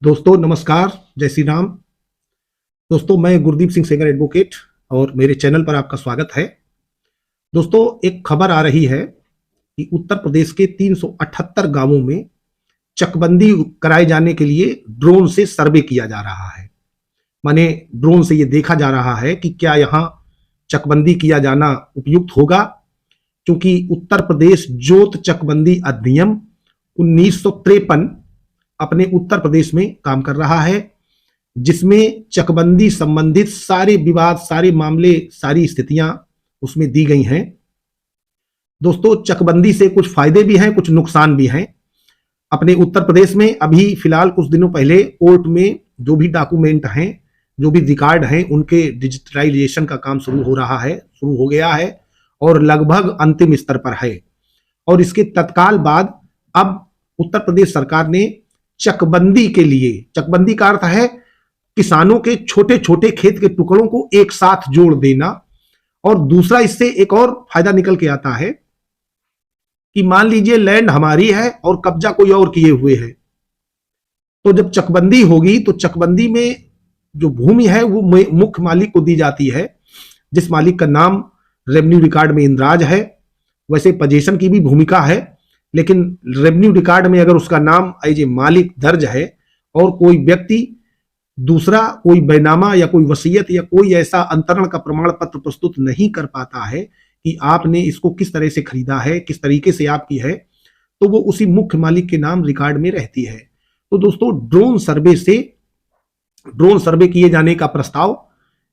दोस्तों नमस्कार, जय श्री राम। दोस्तों मैं गुरदीप सिंह सेंगर एडवोकेट और मेरे चैनल पर आपका स्वागत है। दोस्तों एक खबर आ रही है कि उत्तर प्रदेश के 378 गांवों में चकबंदी कराए जाने के लिए ड्रोन से सर्वे किया जा रहा है। माने ड्रोन से ये देखा जा रहा है कि क्या यहाँ चकबंदी किया जाना उपयुक्त होगा, क्योंकि उत्तर प्रदेश जोत चकबंदी अधिनियम 1953 अपने उत्तर प्रदेश में काम कर रहा है, जिसमें चकबंदी संबंधित सारे विवाद, सारे मामले, सारी स्थितियां उसमें दी गई हैं। दोस्तों चकबंदी से कुछ फायदे भी हैं, कुछ नुकसान भी हैं। अपने उत्तर प्रदेश में अभी फिलहाल कुछ दिनों पहले कोर्ट में जो भी डॉक्यूमेंट हैं, जो भी रिकॉर्ड हैं, उनके डिजिटलाइजेशन का काम शुरू हो गया है और लगभग अंतिम स्तर पर है। और इसके तत्काल बाद अब उत्तर प्रदेश सरकार ने चकबंदी के लिए, चकबंदी का अर्थ है किसानों के छोटे छोटे खेत के टुकड़ों को एक साथ जोड़ देना। और दूसरा इससे एक और फायदा निकल के आता है कि मान लीजिए लैंड हमारी है और कब्जा कोई और किए हुए है, तो जब चकबंदी होगी तो चकबंदी में जो भूमि है वो मुख्य मालिक को दी जाती है, जिस मालिक का नाम रेवेन्यू रिकॉर्ड में इंद्राज है। वैसे पोजीशन की भी भूमिका है, लेकिन रेवेन्यू रिकॉर्ड में अगर उसका नाम एज ए मालिक दर्ज है और कोई व्यक्ति दूसरा कोई बैनामा या कोई वसीयत या कोई ऐसा अंतरण का प्रमाण पत्र प्रस्तुत नहीं कर पाता है कि आपने इसको किस तरह से खरीदा है, किस तरीके से आपकी है, तो वो उसी मुख्य मालिक के नाम रिकॉर्ड में रहती है। तो दोस्तों ड्रोन सर्वे किए जाने का प्रस्ताव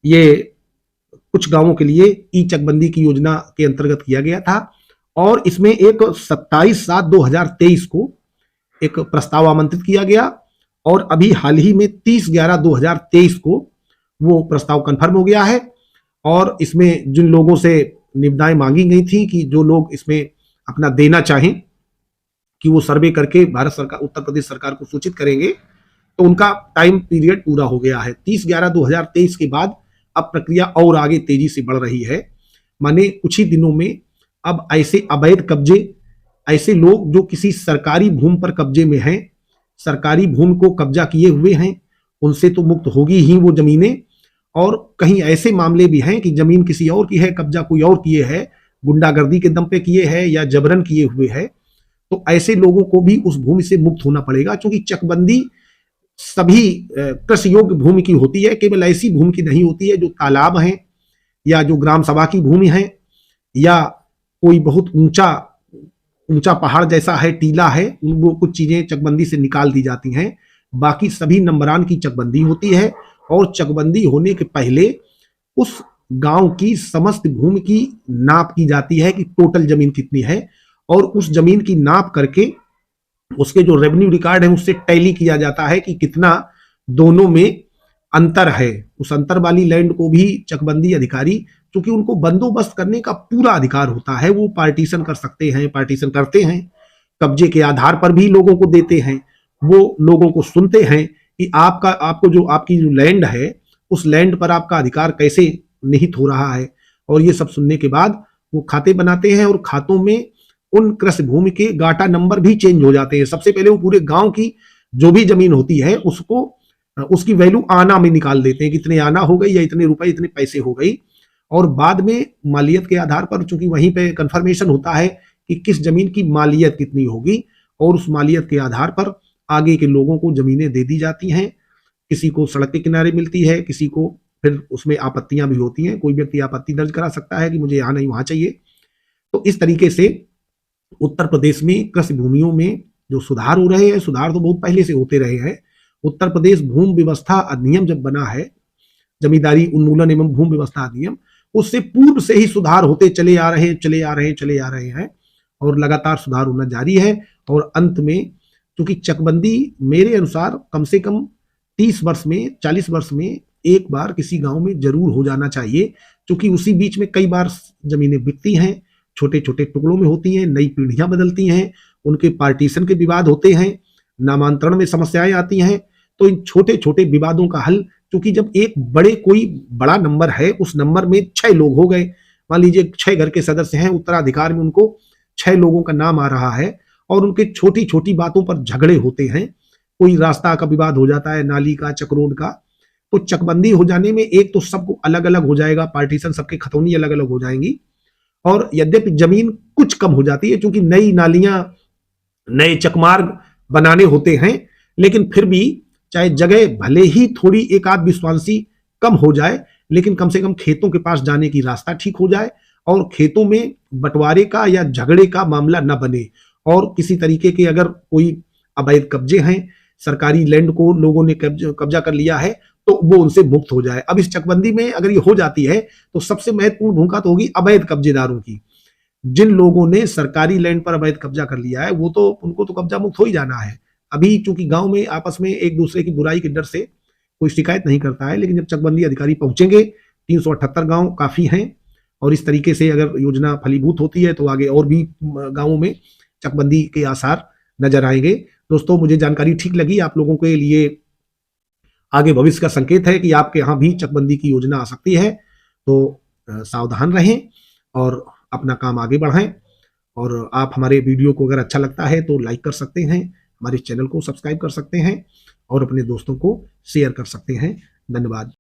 ये कुछ गांवों के लिए ई चकबंदी की योजना के अंतर्गत किया गया था और इसमें एक 27/7/2023 को एक प्रस्ताव आमंत्रित किया गया और अभी हाल ही में 30/11/2023 को वो प्रस्ताव कंफर्म हो गया है। और इसमें जिन लोगों से निविदाएं मांगी गई थी कि जो लोग इसमें अपना देना चाहें कि वो सर्वे करके भारत सरकार, उत्तर प्रदेश सरकार को सूचित करेंगे, तो उनका टाइम पीरियड पूरा हो गया है। 30/11/2023 के बाद अब प्रक्रिया और आगे तेजी से बढ़ रही है। माने कुछ ही दिनों में अब ऐसे अवैध कब्जे, ऐसे लोग जो किसी सरकारी भूमि पर कब्जे में हैं, सरकारी भूमि को कब्जा किए हुए हैं, उनसे तो मुक्त होगी ही वो जमीनें। और कहीं ऐसे मामले भी हैं कि जमीन किसी और की है, कब्जा कोई और किए है, गुंडागर्दी के दम पे किए है या जबरन किए हुए है, तो ऐसे लोगों को भी उस भूमि से मुक्त होना पड़ेगा। क्योंकि चकबंदी सभी कृषि योग्य भूमि की होती है, केवल ऐसी भूमि की नहीं होती है जो तालाब है या जो ग्राम सभा की भूमि है या कोई बहुत ऊंचा पहाड़ जैसा है, टीला है, वो कुछ चीजें चकबंदी से निकाल दी जाती हैं। बाकी सभी नंबरान की चकबंदी होती है और चकबंदी होने के पहले उस गांव की समस्त भूमि की नाप की जाती है कि टोटल जमीन कितनी है, और उस जमीन की नाप करके उसके जो रेवेन्यू रिकॉर्ड है उससे टैली किया जाता है कि कितना दोनों में अंतर है। उस अंतर वाली लैंड को भी चकबंदी अधिकारी, क्योंकि उनको बंदोबस्त करने का पूरा अधिकार होता है, वो पार्टीशन कर सकते हैं, पार्टीशन करते हैं, कब्जे के आधार पर भी लोगों को देते हैं। वो लोगों को सुनते हैं कि आपकी जो लैंड है उस लैंड पर आपका अधिकार कैसे निहित हो रहा है, और ये सब सुनने के बाद वो खाते बनाते हैं और खातों में उन कृषि भूमि के गाटा नंबर भी चेंज हो जाते हैं। सबसे पहले वो पूरे गांव की जो भी जमीन होती है उसको, उसकी वैल्यू आना में निकाल देते हैं, कितने आना हो गई या इतने रुपए, इतने पैसे हो गई। और बाद में मालियत के आधार पर, चूंकि वहीं पे कंफर्मेशन होता है कि किस जमीन की मालियत कितनी होगी, और उस मालियत के आधार पर आगे के लोगों को जमीनें दे दी जाती हैं। किसी को सड़क के किनारे मिलती है, किसी को फिर उसमें आपत्तियां भी होती हैं। कोई व्यक्ति आपत्ति दर्ज करा सकता है कि मुझे यहाँ नहीं वहां चाहिए। तो इस तरीके से उत्तर प्रदेश में कृषि भूमियों में जो सुधार हो रहे हैं, सुधार तो बहुत पहले से होते रहे हैं। उत्तर प्रदेश भूमि व्यवस्था अधिनियम जब बना है, जमींदारी उन्मूलन एवं भूमि व्यवस्था अधिनियम, उससे पूर्व से ही सुधार होते चले आ रहे हैं और लगातार सुधार होना जारी है। और अंत में क्योंकि चकबंदी मेरे अनुसार कम से कम 30 वर्ष में, 40 वर्ष में एक बार किसी गांव में जरूर हो जाना चाहिए, क्योंकि उसी बीच में कई बार जमीनें बिकती हैं, छोटे छोटे टुकड़ों में होती हैं, नई पीढ़ियां बदलती हैं, उनके पार्टीशन के विवाद होते हैं, नामांतरण में समस्याएं आती हैं। तो इन छोटे छोटे विवादों का हल, क्योंकि जब एक कोई बड़ा नंबर है, उस नंबर में 6 लोग हो गए, मान लीजिए 6 घर के सदस्य हैं, उत्तराधिकार में उनको 6 लोगों का नाम आ रहा है और उनके छोटी छोटी बातों पर झगड़े होते हैं, कोई रास्ता का विवाद हो जाता है, नाली का, चक्रोड का, तो चकबंदी हो जाने में एक तो सबको अलग अलग हो जाएगा, पार्टीशन सबके खतौनी अलग अलग हो जाएंगी, और यद्यपि जमीन कुछ कम हो जाती है क्योंकि नई नालियां, नए चकमार्ग बनाने होते हैं, लेकिन फिर भी चाहे जगह भले ही थोड़ी एक आध विश्वासी कम हो जाए, लेकिन कम से कम खेतों के पास जाने की रास्ता ठीक हो जाए और खेतों में बंटवारे का या झगड़े का मामला न बने, और किसी तरीके के अगर कोई अवैध कब्जे हैं, सरकारी लैंड को लोगों ने कब्जा कर लिया है, तो वो उनसे मुक्त हो जाए। अब इस चकबंदी में अगर ये हो जाती है तो सबसे महत्वपूर्ण भूमिका तो होगी अवैध कब्जेदारों की। जिन लोगों ने सरकारी लैंड पर अवैध कब्जा कर लिया है वो तो, उनको तो कब्जा मुक्त हो ही जाना है। अभी चूंकि गांव में आपस में एक दूसरे की बुराई के डर से कोई शिकायत नहीं करता है, लेकिन जब चकबंदी अधिकारी पहुंचेंगे, 378 गांव काफी हैं, और इस तरीके से अगर योजना फलीभूत होती है तो आगे और भी गांवों में चकबंदी के आसार नजर आएंगे। दोस्तों, मुझे जानकारी ठीक लगी, आप लोगों के लिए आगे भविष्य का संकेत है कि आपके यहाँ भी चकबंदी की योजना आ सकती है, तो सावधान रहें और अपना काम आगे बढ़ाएं। और आप हमारे वीडियो को अगर अच्छा लगता है तो लाइक कर सकते हैं, हमारे चैनल को सब्सक्राइब कर सकते हैं और अपने दोस्तों को शेयर कर सकते हैं। धन्यवाद।